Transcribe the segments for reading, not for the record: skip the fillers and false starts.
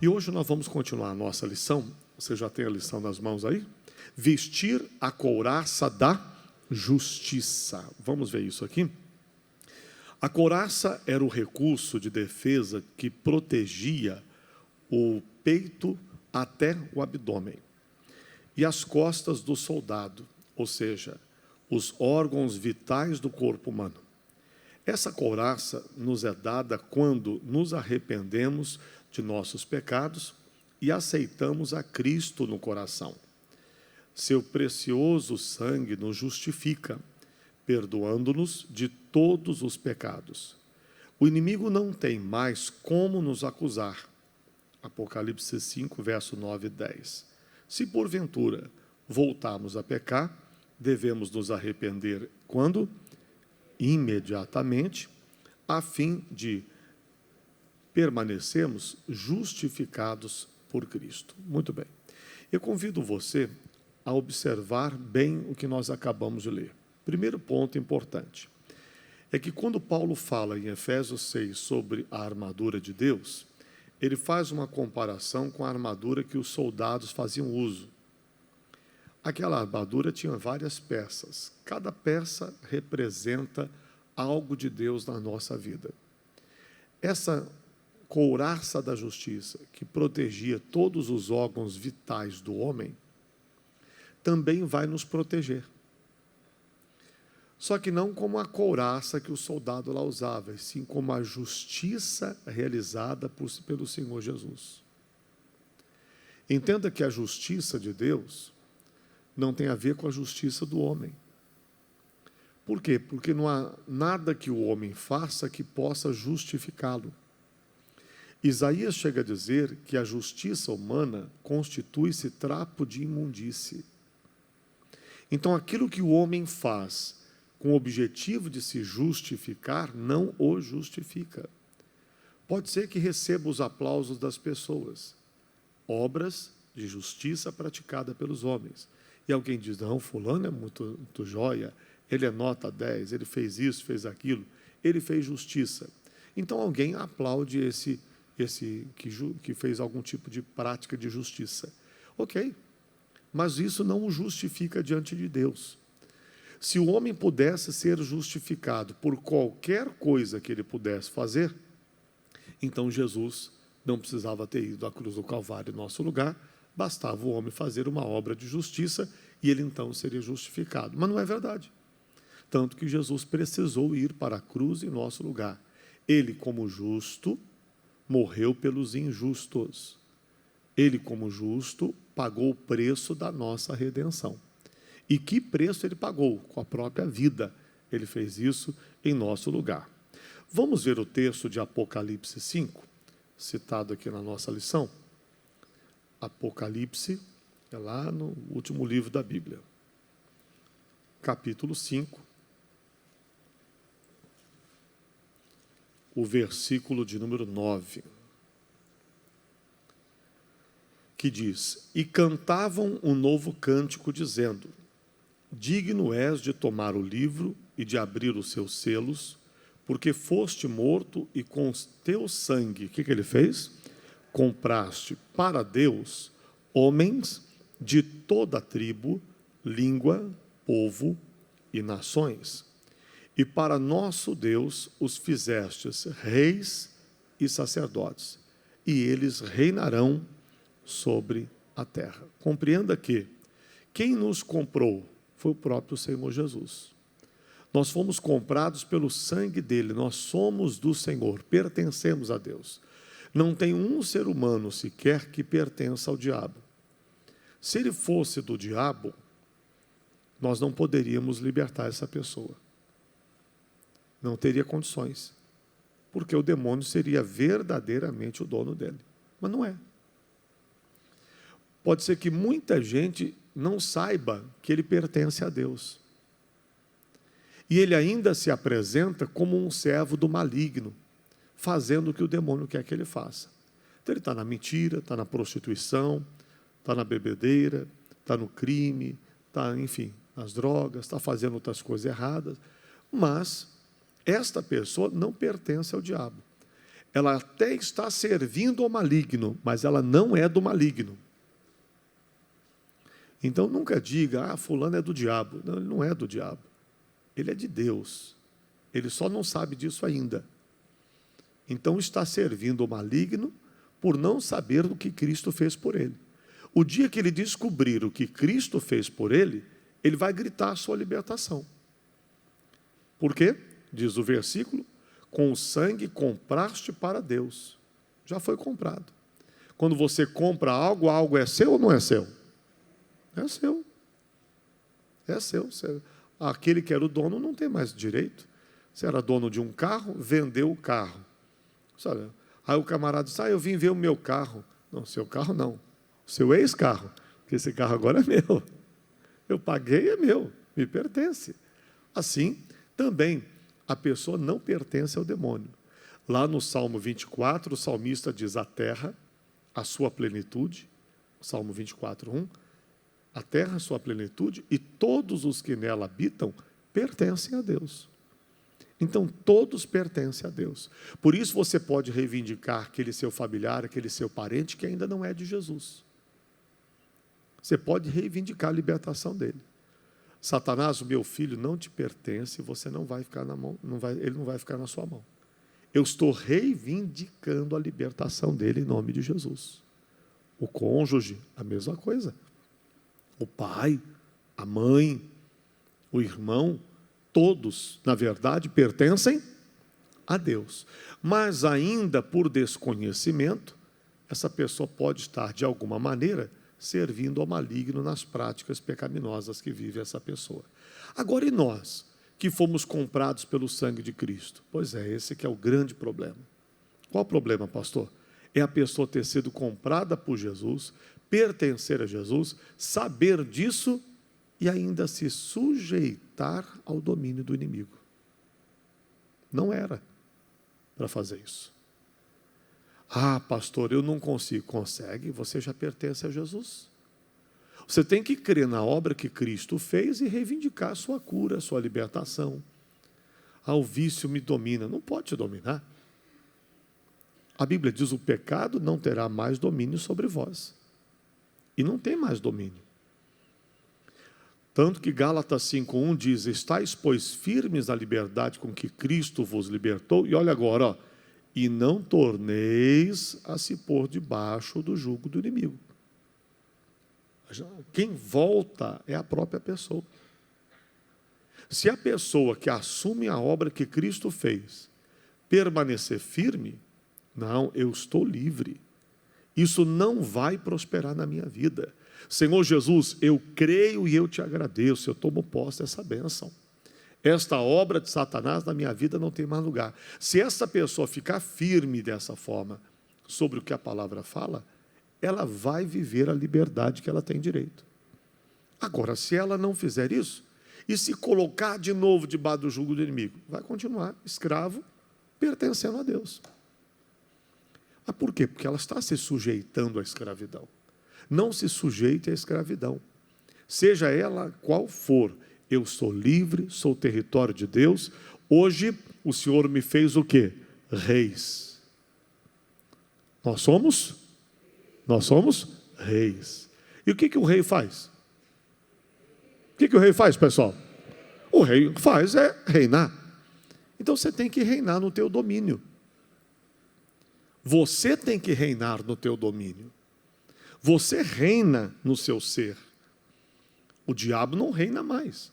E hoje nós vamos continuar a nossa lição. Você já tem a lição nas mãos aí? Vestir a couraça da justiça. Vamos ver isso aqui? A couraça era o recurso de defesa que protegia o peito até o abdômen e as costas do soldado, ou seja, os órgãos vitais do corpo humano. Essa couraça nos é dada quando nos arrependemos de nossos pecados e aceitamos a Cristo no coração. Seu precioso sangue nos justifica, perdoando-nos de todos os pecados. O inimigo não tem mais como nos acusar. Apocalipse 5, verso 9 e 10. Se porventura voltarmos a pecar, devemos nos arrepender quando? Imediatamente, a fim de permanecermos justificados por Cristo. Muito bem. Eu convido você a observar bem o que nós acabamos de ler. Primeiro ponto importante é que quando Paulo fala em Efésios 6 sobre a armadura de Deus, ele faz uma comparação com a armadura que os soldados faziam uso. Aquela armadura tinha várias peças. Cada peça representa algo de Deus na nossa vida. Essa couraça da justiça, que protegia todos os órgãos vitais do homem, também vai nos proteger. Só que não como a couraça que o soldado lá usava, e sim como a justiça realizada pelo Senhor Jesus. Entenda que a justiça de Deus não tem a ver com a justiça do homem. Por quê? Porque não há nada que o homem faça que possa justificá-lo. Isaías chega a dizer que a justiça humana constitui-se trapo de imundície. Então, aquilo que o homem faz com o objetivo de se justificar, não o justifica. Pode ser que receba os aplausos das pessoas, obras de justiça praticada pelos homens. E alguém diz, não, fulano é muito joia, ele é nota 10, ele fez isso, fez aquilo, ele fez justiça. Então alguém aplaude esse que fez algum tipo de prática de justiça. Ok, mas isso não o justifica diante de Deus. Se o homem pudesse ser justificado por qualquer coisa que ele pudesse fazer, então Jesus não precisava ter ido à cruz do Calvário em nosso lugar, bastava o homem fazer uma obra de justiça e ele então seria justificado. Mas não é verdade. Tanto que Jesus precisou ir para a cruz em nosso lugar. Ele, como justo, morreu pelos injustos. Ele, como justo, pagou o preço da nossa redenção. E que preço ele pagou? Com a própria vida. Ele fez isso em nosso lugar. Vamos ver o texto de Apocalipse 5, citado aqui na nossa lição. Apocalipse, é lá no último livro da Bíblia. Capítulo 5, o versículo de número 9. Que diz, e cantavam um novo cântico, dizendo, digno és de tomar o livro e de abrir os seus selos, porque foste morto e com teu sangue, o que ele fez? Compraste para Deus homens de toda tribo, língua, povo e nações. E para nosso Deus os fizestes reis e sacerdotes, e eles reinarão sobre a terra. Compreenda que quem nos comprou foi o próprio Senhor Jesus. Nós fomos comprados pelo sangue dele, nós somos do Senhor, pertencemos a Deus. Não tem um ser humano sequer que pertença ao diabo. Se ele fosse do diabo, nós não poderíamos libertar essa pessoa. Não teria condições, porque o demônio seria verdadeiramente o dono dele. Mas não é. Pode ser que muita gente não saiba que ele pertence a Deus. E ele ainda se apresenta como um servo do maligno, fazendo o que o demônio quer que ele faça. Então ele está na mentira, está na prostituição, está na bebedeira, está no crime, está, enfim, nas drogas, está fazendo outras coisas erradas, mas esta pessoa não pertence ao diabo. ela até está servindo ao maligno, mas ela não é do maligno. Então nunca diga, fulano é do diabo. Não, ele não é do diabo. Ele é de Deus. Ele só não sabe disso ainda. Então está servindo ao maligno por não saber do que Cristo fez por ele. O dia que ele descobrir o que Cristo fez por ele, ele vai gritar a sua libertação. Por quê? Diz o versículo, com o sangue compraste para Deus. Já foi comprado. Quando você compra algo, algo é seu ou não é seu? É seu. É seu. Aquele que era o dono não tem mais direito. Você era dono de um carro, vendeu o carro. Sabe? Aí o camarada disse, eu vim ver o meu carro. Não, seu carro não. O seu ex-carro. Porque esse carro agora é meu. Eu paguei, é meu. Me pertence. Assim, também, a pessoa não pertence ao demônio. Lá no Salmo 24, o salmista diz, a terra, a sua plenitude, Salmo 24, 1, a terra, a sua plenitude, e todos os que nela habitam, pertencem a Deus. Então, todos pertencem a Deus. Por isso, você pode reivindicar aquele seu familiar, aquele seu parente, que ainda não é de Jesus. Você pode reivindicar a libertação dele. Satanás, o meu filho não te pertence, você não vai ficar na mão, ele não vai ficar na sua mão. Eu estou reivindicando a libertação dele em nome de Jesus. O cônjuge, a mesma coisa. O pai, a mãe, o irmão, todos, na verdade, pertencem a Deus. Mas ainda por desconhecimento, essa pessoa pode estar, de alguma maneira, servindo ao maligno nas práticas pecaminosas que vive essa pessoa. Agora, e nós, que fomos comprados pelo sangue de Cristo? Pois é, esse que é o grande problema. Qual o problema, pastor? É a pessoa ter sido comprada por Jesus, pertencer a Jesus, saber disso e ainda se sujeitar ao domínio do inimigo. Não era para fazer isso. Pastor, eu não consigo. Consegue, você já pertence a Jesus. Você tem que crer na obra que Cristo fez e reivindicar a sua cura, a sua libertação. O vício me domina. Não pode te dominar. A Bíblia diz, o pecado não terá mais domínio sobre vós. E não tem mais domínio. Tanto que Gálatas 5:1 diz, estáis, pois, firmes na liberdade com que Cristo vos libertou. E olha agora, e não torneis a se pôr debaixo do jugo do inimigo. Quem volta é a própria pessoa. Se a pessoa que assume a obra que Cristo fez permanecer firme, não, eu estou livre. Isso não vai prosperar na minha vida. Senhor Jesus, eu creio e eu te agradeço, eu tomo posse dessa bênção. Esta obra de Satanás na minha vida não tem mais lugar. Se essa pessoa ficar firme dessa forma sobre o que a palavra fala, ela vai viver a liberdade que ela tem direito. Agora, se ela não fizer isso, e se colocar de novo debaixo do jugo do inimigo, vai continuar escravo, pertencendo a Deus. Mas por quê? Porque ela está se sujeitando à escravidão. Não se sujeite à escravidão. Seja ela qual for, eu sou livre, sou território de Deus. Hoje, o Senhor me fez o quê? Reis. Nós somos reis. E o que o rei faz? O que o rei faz, pessoal? O rei faz é reinar. Então você tem que reinar no teu domínio. Você tem que reinar no teu domínio. Você reina no seu ser. O diabo não reina mais.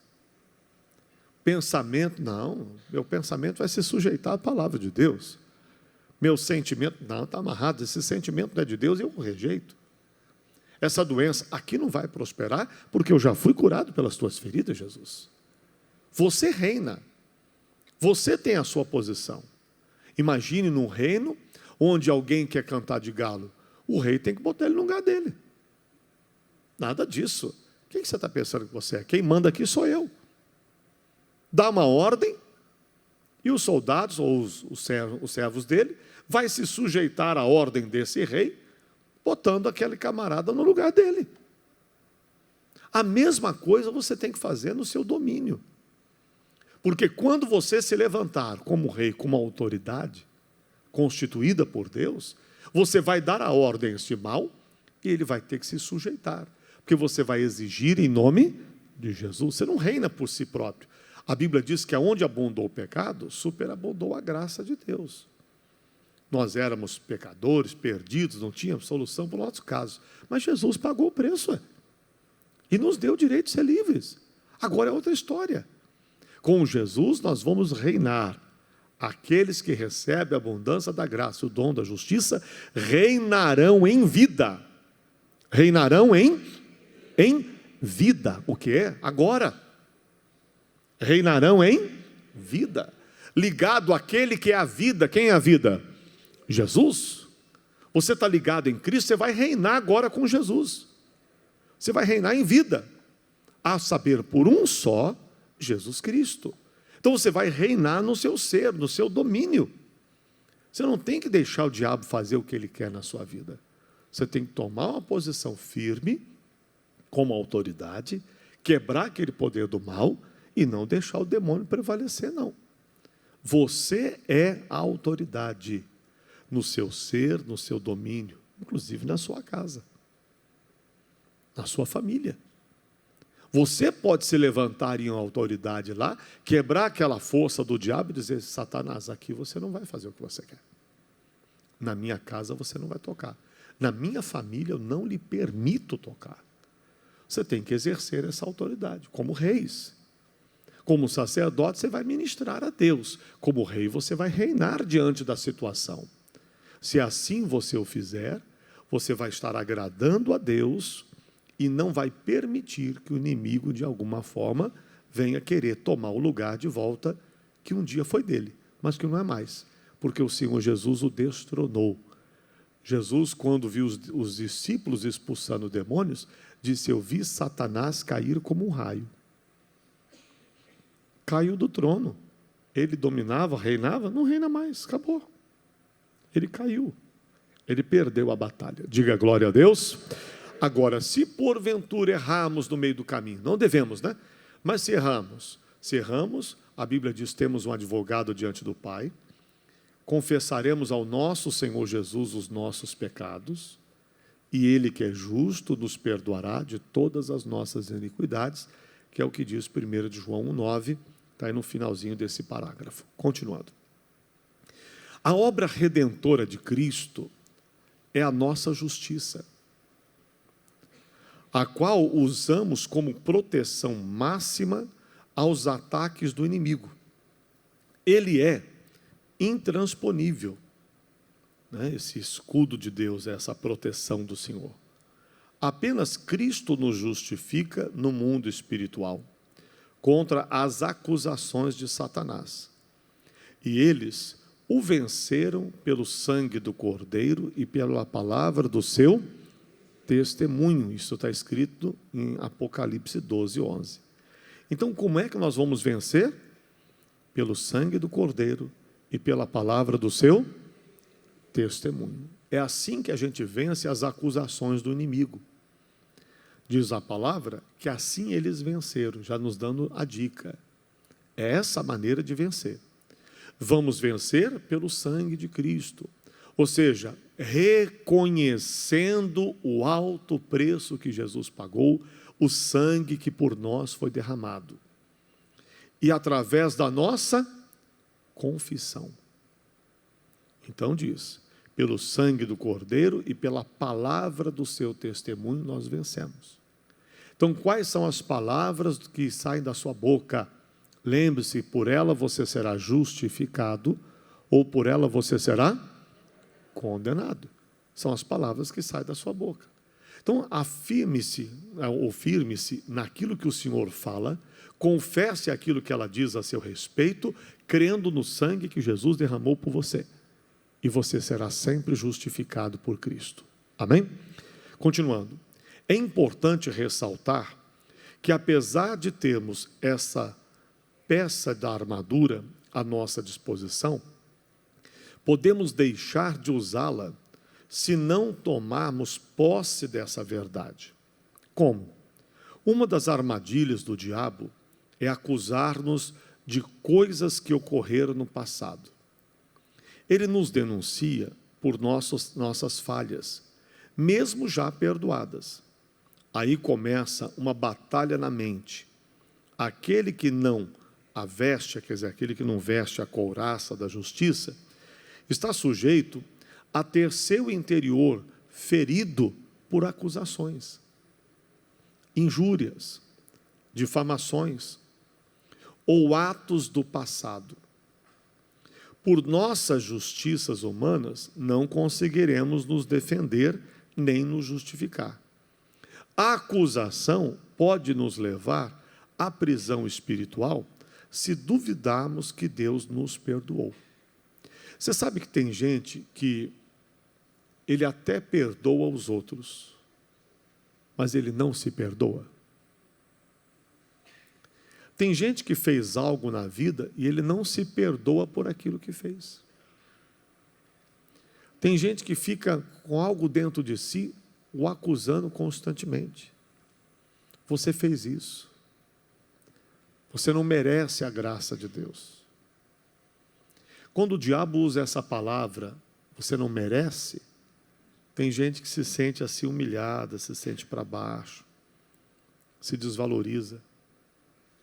Pensamento, não. Meu pensamento vai se sujeitar à palavra de Deus. Meu sentimento, não, está amarrado. Esse sentimento não é de Deus e eu o rejeito. Essa doença aqui não vai prosperar porque eu já fui curado pelas tuas feridas, Jesus. Você reina. Você tem a sua posição. Imagine num reino onde alguém quer cantar de galo. O rei tem que botar ele no lugar dele. Nada disso. Quem que você está pensando que você é? Quem manda aqui sou eu. Dá uma ordem e os soldados, ou os servos dele, vai se sujeitar à ordem desse rei, botando aquele camarada no lugar dele. A mesma coisa você tem que fazer no seu domínio. Porque quando você se levantar como rei, como autoridade, constituída por Deus, você vai dar a ordem a este mal e ele vai ter que se sujeitar, porque você vai exigir em nome de Jesus. Você não reina por si próprio. A Bíblia diz que aonde abundou o pecado, superabundou a graça de Deus. Nós éramos pecadores, perdidos, não tínhamos solução para o nosso caso. Mas Jesus pagou o preço e nos deu o direito de ser livres. Agora é outra história. Com Jesus nós vamos reinar. Aqueles que recebem a abundância da graça, o dom da justiça, reinarão em vida. Reinarão em vida. O que é? Agora. Reinarão em vida. Ligado àquele que é a vida. Quem é a vida? Jesus. Você está ligado em Cristo, você vai reinar agora com Jesus. Você vai reinar em vida. A saber, por um só, Jesus Cristo. Então você vai reinar no seu ser, no seu domínio. Você não tem que deixar o diabo fazer o que ele quer na sua vida. Você tem que tomar uma posição firme, como autoridade, quebrar aquele poder do mal e não deixar o demônio prevalecer, não. Você é a autoridade no seu ser, no seu domínio, inclusive na sua casa, na sua família. Você pode se levantar em autoridade lá, quebrar aquela força do diabo e dizer: Satanás, aqui você não vai fazer o que você quer. Na minha casa você não vai tocar. Na minha família eu não lhe permito tocar. Você tem que exercer essa autoridade, como reis. Como sacerdote você vai ministrar a Deus. Como rei você vai reinar diante da situação. Se assim você o fizer, você vai estar agradando a Deus e não vai permitir que o inimigo, de alguma forma, venha querer tomar o lugar de volta que um dia foi dele, mas que não é mais, porque o Senhor Jesus o destronou. Jesus, quando viu os discípulos expulsando demônios, disse: eu vi Satanás cair como um raio. Caiu do trono. Ele dominava, reinava, não reina mais, acabou. Ele caiu. Ele perdeu a batalha. Diga glória a Deus. Agora, se porventura errarmos no meio do caminho, não devemos, né? Mas se erramos, a Bíblia diz: temos um advogado diante do Pai, confessaremos ao nosso Senhor Jesus os nossos pecados, e Ele que é justo nos perdoará de todas as nossas iniquidades, que é o que diz 1 de João 1,9, está aí no finalzinho desse parágrafo. Continuando. A obra redentora de Cristo é a nossa justiça, a qual usamos como proteção máxima aos ataques do inimigo. Ele é intransponível, né? Esse escudo de Deus, essa proteção do Senhor. Apenas Cristo nos justifica no mundo espiritual, contra as acusações de Satanás. E eles o venceram pelo sangue do Cordeiro e pela palavra do seu testemunho. Isso está escrito em Apocalipse 12:11. Então, como é que nós vamos vencer? Pelo sangue do Cordeiro e pela palavra do seu testemunho. É assim que a gente vence as acusações do inimigo. Diz a palavra que assim eles venceram, já nos dando a dica. É essa a maneira de vencer. Vamos vencer pelo sangue de Cristo. Ou seja, reconhecendo o alto preço que Jesus pagou, o sangue que por nós foi derramado. E através da nossa confissão. Então diz: pelo sangue do Cordeiro e pela palavra do seu testemunho nós vencemos. Então, quais são as palavras que saem da sua boca? Lembre-se, por ela você será justificado, ou por ela você será condenado. São as palavras que saem da sua boca. Então, afirme-se, ou firme-se naquilo que o Senhor fala, confesse aquilo que ela diz a seu respeito, crendo no sangue que Jesus derramou por você. E você será sempre justificado por Cristo. Amém? Continuando. É importante ressaltar que, apesar de termos essa peça da armadura à nossa disposição, podemos deixar de usá-la se não tomarmos posse dessa verdade. Como? Uma das armadilhas do diabo é acusar-nos de coisas que ocorreram no passado. Ele nos denuncia por nossas falhas, mesmo já perdoadas. Aí começa uma batalha na mente. Aquele que não a veste, quer dizer, aquele que não veste a couraça da justiça, está sujeito a ter seu interior ferido por acusações, injúrias, difamações ou atos do passado. Por nossas justiças humanas, não conseguiremos nos defender nem nos justificar. A acusação pode nos levar à prisão espiritual se duvidarmos que Deus nos perdoou. Você sabe que tem gente que ele até perdoa os outros, mas ele não se perdoa. Tem gente que fez algo na vida e ele não se perdoa por aquilo que fez. Tem gente que fica com algo dentro de si, o acusando constantemente. Você fez isso. Você não merece a graça de Deus. Quando o diabo usa essa palavra, você não merece, tem gente que se sente assim humilhada, se sente para baixo, se desvaloriza.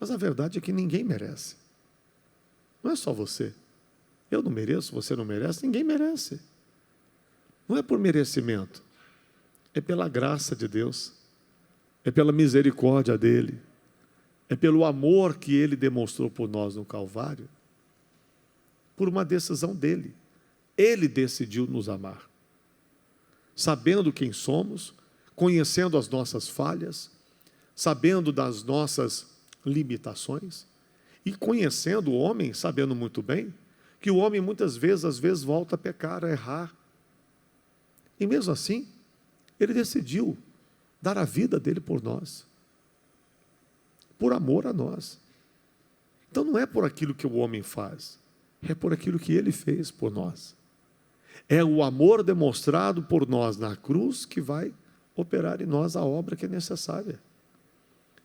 Mas a verdade é que ninguém merece. Não é só você. Eu não mereço, você não merece, ninguém merece. Não é por merecimento, é pela graça de Deus, é pela misericórdia dEle, é pelo amor que Ele demonstrou por nós no Calvário, por uma decisão dEle. Ele decidiu nos amar, sabendo quem somos, conhecendo as nossas falhas, sabendo das nossas limitações, e conhecendo o homem, sabendo muito bem, que o homem muitas vezes, às vezes, volta a pecar, a errar. E mesmo assim, ele decidiu dar a vida dele por nós, por amor a nós. Então não é por aquilo que o homem faz, é por aquilo que ele fez por nós. É o amor demonstrado por nós na cruz que vai operar em nós a obra que é necessária.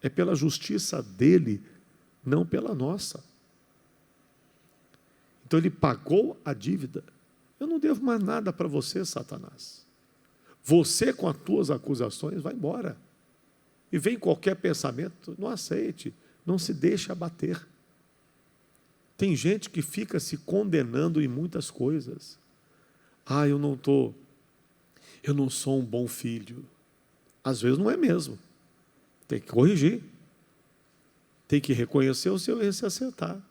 É pela justiça dele, não pela nossa. Então ele pagou a dívida. Eu não devo mais nada para você, Satanás. Você, com as tuas acusações, vai embora. E vem qualquer pensamento, não aceite, não se deixe abater. Tem gente que fica se condenando em muitas coisas. Eu não sou um bom filho. Às vezes não é mesmo. Tem que corrigir. Tem que reconhecer o seu erro e se acertar.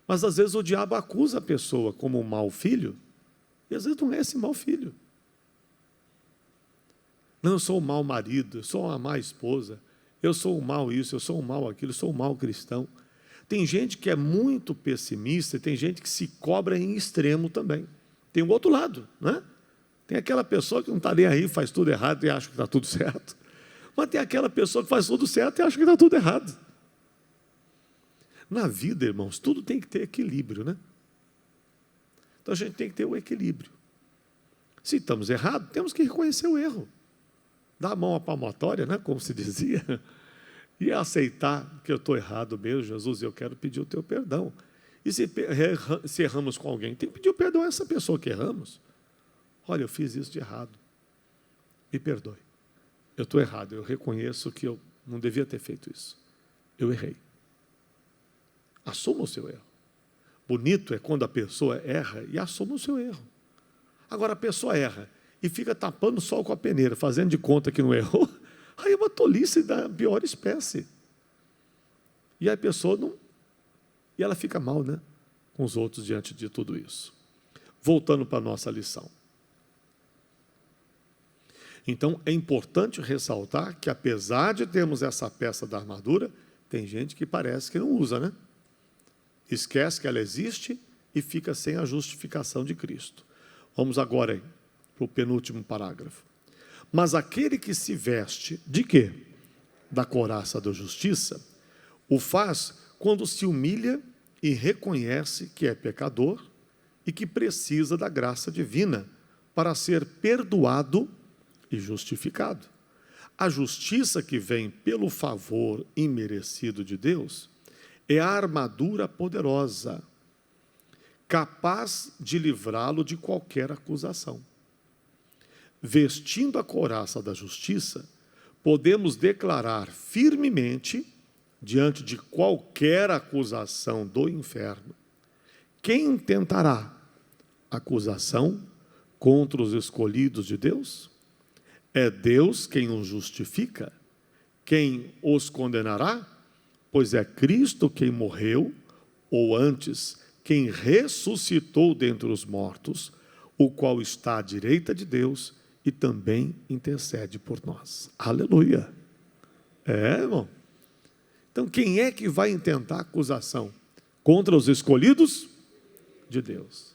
Mas às vezes o diabo acusa a pessoa como um mau filho, e às vezes não é esse mau filho. Não, eu sou um mau marido, eu sou uma má esposa, eu sou um mau isso, eu sou um mau aquilo, eu sou um mau cristão. Tem gente que é muito pessimista e tem gente que se cobra em extremo também. Tem o outro lado, né? Tem aquela pessoa que não está nem aí, faz tudo errado e acha que está tudo certo. Mas tem aquela pessoa que faz tudo certo e acha que está tudo errado. Na vida, irmãos, tudo tem que ter equilíbrio, né? Então a gente tem que ter o equilíbrio. Se estamos errados, temos que reconhecer o erro. Dar a mão à palmatória, né? Como se dizia, e aceitar que eu estou errado mesmo, Jesus, eu quero pedir o teu perdão. E se erramos com alguém, tem que pedir o perdão a essa pessoa que erramos. Olha, eu fiz isso de errado. Me perdoe. Eu estou errado, eu reconheço que eu não devia ter feito isso. Eu errei. Assuma o seu erro. Bonito é quando a pessoa erra e assume o seu erro. Agora a pessoa erra e fica tapando o sol com a peneira, fazendo de conta que não errou, aí é uma tolice da pior espécie. E a pessoa não... E ela fica mal, né? Com os outros diante de tudo isso. Voltando para a nossa lição. Então, é importante ressaltar que, apesar de termos essa peça da armadura, tem gente que parece que não usa, né? Esquece que ela existe e fica sem a justificação de Cristo. Vamos agora para o penúltimo parágrafo. Mas aquele que se veste de quê? Da couraça da justiça, o faz quando se humilha e reconhece que é pecador e que precisa da graça divina para ser perdoado e justificado. A justiça que vem pelo favor imerecido de Deus é a armadura poderosa, capaz de livrá-lo de qualquer acusação. Vestindo a couraça da justiça, podemos declarar firmemente, diante de qualquer acusação do inferno, quem tentará acusação contra os escolhidos de Deus? É Deus quem os justifica. Quem os condenará? Pois é Cristo quem morreu, ou antes, quem ressuscitou dentre os mortos, o qual está à direita de Deus e também intercede por nós. Aleluia! Irmão. Então, quem é que vai intentar acusação? Contra os escolhidos de Deus.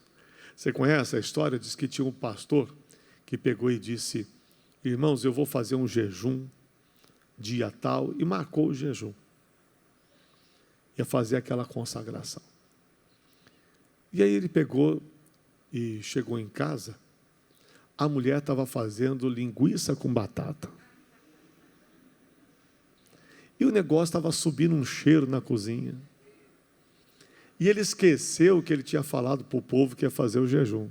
Você conhece a história? Diz que tinha um pastor que pegou e disse: irmãos, eu vou fazer um jejum dia tal, e marcou o jejum. Ia fazer aquela consagração. E aí ele pegou e chegou em casa, a mulher estava fazendo linguiça com batata. E o negócio estava subindo um cheiro na cozinha. E ele esqueceu que ele tinha falado para o povo que ia fazer o jejum.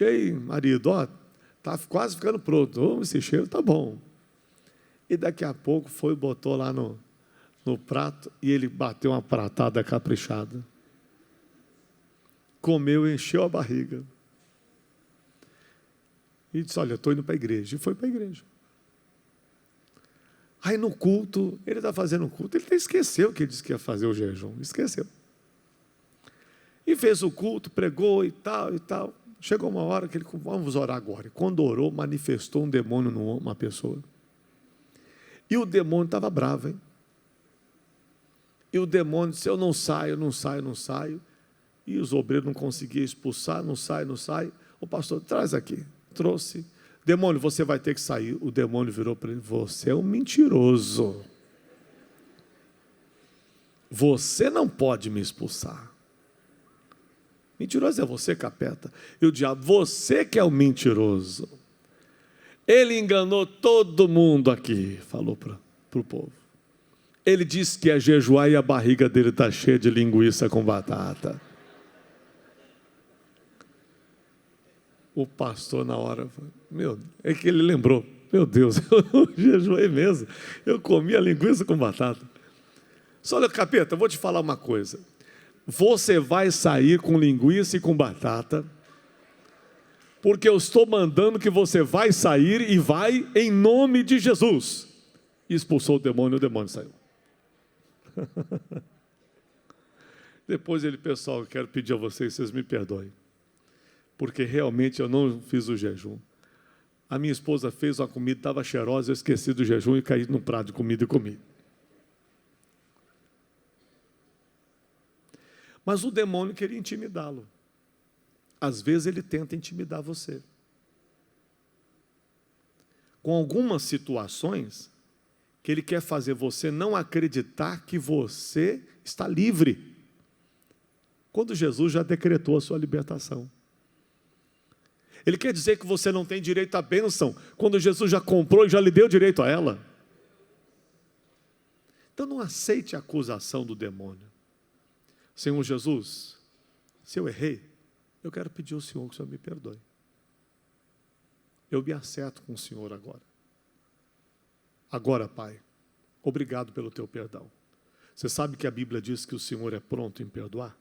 E aí, marido, está quase ficando pronto. Esse cheiro está bom. E daqui a pouco foi e botou lá no prato e ele bateu uma pratada caprichada. Comeu, encheu a barriga. E disse: olha, eu estou indo para a igreja. E foi para a igreja. Aí no culto, ele está fazendo o culto, ele até esqueceu que ele disse que ia fazer o jejum. Esqueceu. E fez o culto, pregou e tal, e tal. Chegou uma hora que ele, vamos orar agora. E quando orou, manifestou um demônio numa pessoa. E o demônio estava bravo, hein? E o demônio disse: eu não saio, não saio, não saio. E os obreiros não conseguiam expulsar, não sai, não sai. O pastor, traz aqui. Trouxe. Demônio, você vai ter que sair. O demônio virou para ele: você é um mentiroso. Você não pode me expulsar. Mentiroso é você, capeta. E o diabo, você que é o mentiroso. Ele enganou todo mundo aqui, falou para o povo. Ele disse que ia jejuar e a barriga dele está cheia de linguiça com batata. O pastor na hora, é que ele lembrou: meu Deus, eu jejuei mesmo, eu comi a linguiça com batata. Só olha, capeta, eu vou te falar uma coisa. Você vai sair com linguiça e com batata, porque eu estou mandando que você vai sair e vai em nome de Jesus. E expulsou o demônio saiu. Depois ele, pessoal, eu quero pedir a vocês me perdoem, porque realmente eu não fiz o jejum. A minha esposa fez uma comida, estava cheirosa, eu esqueci do jejum e caí num prato de comida e comi. Mas o demônio queria intimidá-lo. Às vezes ele tenta intimidar você. Com algumas situações que ele quer fazer você não acreditar que você está livre, quando Jesus já decretou a sua libertação. Ele quer dizer que você não tem direito à bênção, quando Jesus já comprou e já lhe deu direito a ela. Então não aceite a acusação do demônio. Senhor Jesus, se eu errei, eu quero pedir ao Senhor que o Senhor me perdoe. Eu me acerto com o Senhor agora. Agora, Pai, obrigado pelo teu perdão. Você sabe que a Bíblia diz que o Senhor é pronto em perdoar?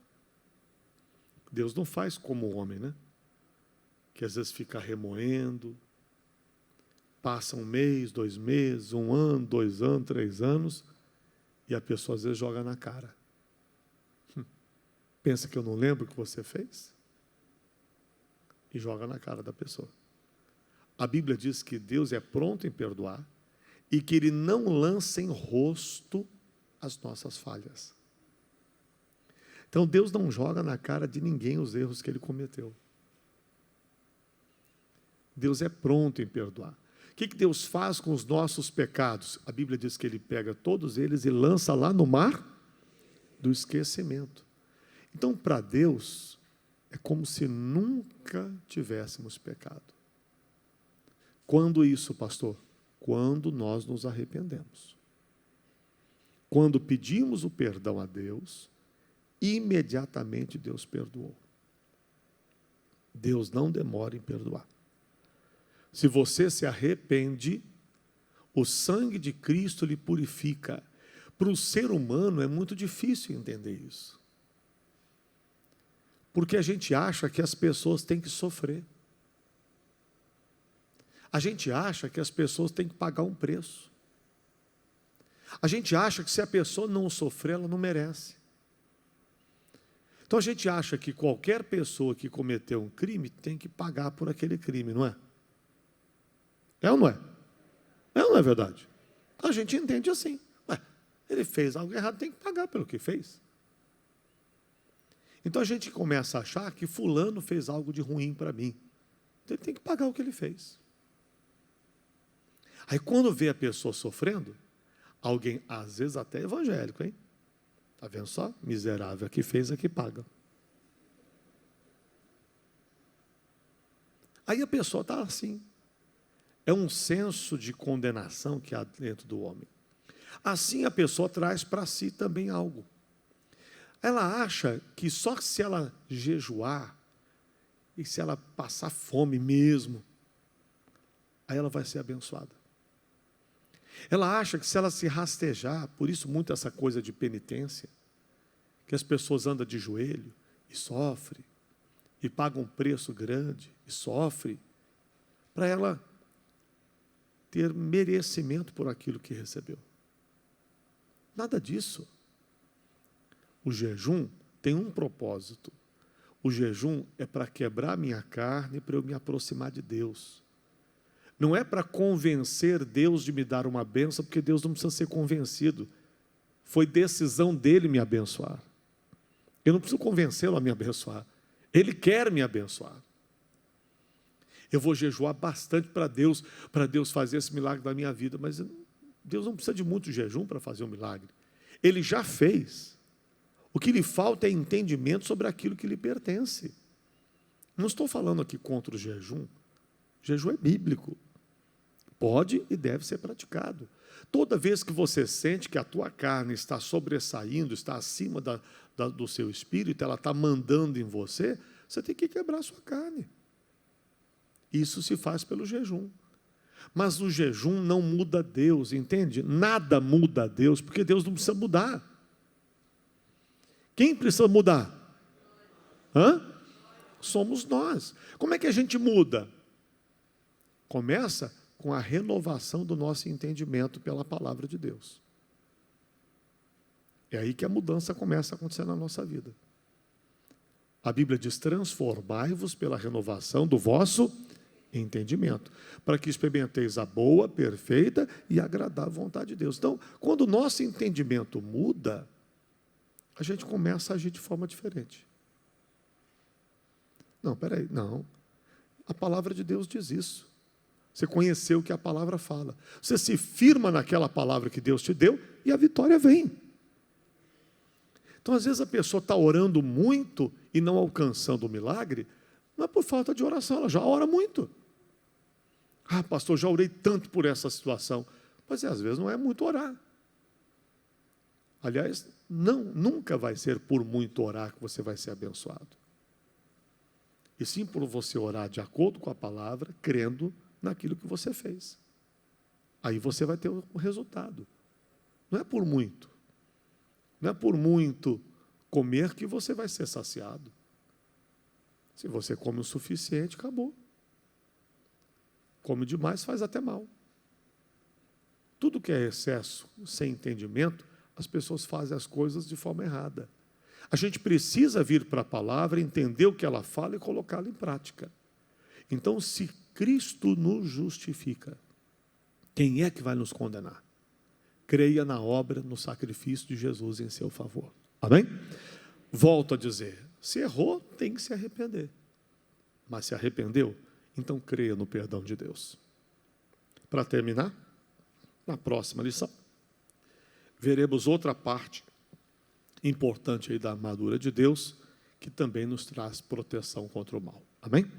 Deus não faz como o homem, né? Que às vezes fica remoendo, passa um mês, 2 meses, 1 ano, 2 anos, 3 anos, e a pessoa às vezes joga na cara. Pensa que eu não lembro o que você fez? E joga na cara da pessoa. A Bíblia diz que Deus é pronto em perdoar e que Ele não lança em rosto as nossas falhas. Então Deus não joga na cara de ninguém os erros que Ele cometeu. Deus é pronto em perdoar. O que Deus faz com os nossos pecados? A Bíblia diz que Ele pega todos eles e lança lá no mar do esquecimento. Então, para Deus, é como se nunca tivéssemos pecado. Quando isso, pastor? Quando nós nos arrependemos. Quando pedimos o perdão a Deus imediatamente Deus perdoou. Deus não demora em perdoar. Se você se arrepende, o sangue de Cristo lhe purifica. Para o ser humano é muito difícil entender isso. Porque a gente acha que as pessoas têm que sofrer. A gente acha que as pessoas têm que pagar um preço. A gente acha que se a pessoa não sofrer, ela não merece. Então a gente acha que qualquer pessoa que cometeu um crime tem que pagar por aquele crime, não é? É ou não é? É ou não é verdade? A gente entende assim. Ué, ele fez algo errado, tem que pagar pelo que fez. Então a gente começa a achar que fulano fez algo de ruim para mim. Então ele tem que pagar o que ele fez. Aí quando vê a pessoa sofrendo, alguém, às vezes até evangélico, hein? Está vendo só? Miserável, que fez, que paga. Aí a pessoa está assim. É um senso de condenação que há dentro do homem. Assim a pessoa traz para si também algo. Ela acha que só se ela jejuar, e se ela passar fome mesmo, aí ela vai ser abençoada. Ela acha que se ela se rastejar, por isso muito essa coisa de penitência, que as pessoas andam de joelho e sofrem, e pagam um preço grande e sofrem, para ela ter merecimento por aquilo que recebeu. Nada disso. O jejum tem um propósito. O jejum é para quebrar minha carne, para eu me aproximar de Deus. Não é para convencer Deus de me dar uma bênção, porque Deus não precisa ser convencido. Foi decisão dele me abençoar. Eu não preciso convencê-lo a me abençoar. Ele quer me abençoar. Eu vou jejuar bastante para Deus fazer esse milagre na minha vida, mas Deus não precisa de muito jejum para fazer um milagre. Ele já fez. O que lhe falta é entendimento sobre aquilo que lhe pertence. Não estou falando aqui contra o jejum. O jejum é bíblico. Pode e deve ser praticado. Toda vez que você sente que a tua carne está sobressaindo, está acima do seu espírito, ela está mandando em você, você tem que quebrar a sua carne. Isso se faz pelo jejum. Mas o jejum não muda Deus, entende? Nada muda Deus, porque Deus não precisa mudar. Quem precisa mudar? Somos nós. Como é que a gente muda? Começa com a renovação do nosso entendimento pela palavra de Deus. É aí que a mudança começa a acontecer na nossa vida. A Bíblia diz: transformai-vos pela renovação do vosso entendimento, para que experimenteis a boa, perfeita e agradável vontade de Deus. Então, quando o nosso entendimento muda, a gente começa a agir de forma diferente. Não, peraí, não. A palavra de Deus diz isso. Você conheceu o que a palavra fala. Você se firma naquela palavra que Deus te deu e a vitória vem. Então, às vezes, a pessoa está orando muito e não alcançando o milagre, não é por falta de oração, ela já ora muito. Ah, pastor, já orei tanto por essa situação. Pois é, às vezes não é muito orar. Aliás, nunca vai ser por muito orar que você vai ser abençoado. E sim por você orar de acordo com a palavra, crendo naquilo que você fez. Aí você vai ter o resultado. Não é por muito. Não é por muito comer que você vai ser saciado. Se você come o suficiente, acabou. Come demais, faz até mal. Tudo que é excesso, sem entendimento, as pessoas fazem as coisas de forma errada. A gente precisa vir para a palavra, entender o que ela fala e colocá-la em prática. Então, se Cristo nos justifica, quem é que vai nos condenar? Creia na obra, no sacrifício de Jesus em seu favor. Amém? Volto a dizer, se errou, tem que se arrepender. Mas se arrependeu, então creia no perdão de Deus. Para terminar, na próxima lição, veremos outra parte importante aí da armadura de Deus, que também nos traz proteção contra o mal. Amém?